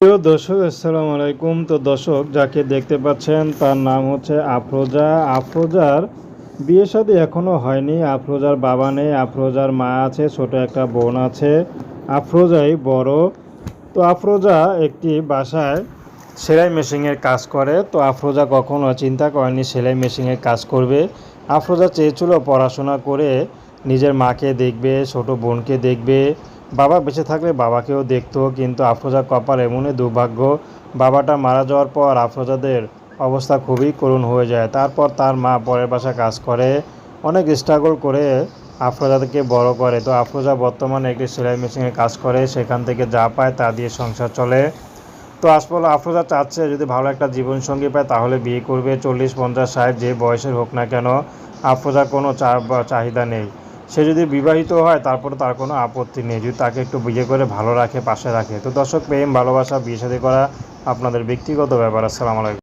প্রিয় দর্শক, আসসালামু আলাইকুম। তো দর্শক, যাকে দেখতে পাচ্ছেন তার নাম হচ্ছে আফরোজা। আফরোজার বিয়ে শাদী এখনও হয়নি। আফরোজার বাবা নেই, আফরোজার মা আছে, ছোট একটা বোন আছে। আফরোজাই বড়। তো আফরোজা একটি বাসায় সেলাই মেশিনের কাজ করে। তো আফরোজা কখনো চিন্তা করেনি সেলাই মেশিনের কাজ করবে। আফরোজা চেয়েছিল পড়াশোনা করে নিজের মাকে দেখবে, ছোট বোনকে দেখবে, বাবা বেঁচে থাকলে বাবাকেও দেখতো। কিন্তু আফরোজার কপাল এমনই দুর্ভাগ্য, বাবাটা মারা যাওয়ার পর আফরোজাদের অবস্থা খুবই করুণ হয়ে যায়। তারপর তার মা পরের বাসায় কাজ করে, অনেক স্ট্রাগল করে আফরোজাকে বড় করে। তো আফরোজা বর্তমানে একটি সেলাই মেশিনে কাজ করে, সেখান থেকে যা পায় তা দিয়ে সংসার চলে। তো আসলে আফরোজা চাচ্ছে যদি ভালো একটা জীবনসঙ্গী পায় তাহলে বিয়ে করবে। 40, 50, 60 যে বয়সের হোক না কেন, আফরোজার কোনো চাহিদা নেই। সে যদি বিবাহিত হয় তারপরে তার কোনো আপত্তি নেই, যদি তাকে একটু বিয়ে করে ভালো রাখে, পাশে রাখে। তো দর্শক, প্রেম ভালোবাসা বিয়ে শাদী করা আপনাদের ব্যক্তিগত ব্যাপার। আসসালামু আলাইকুম।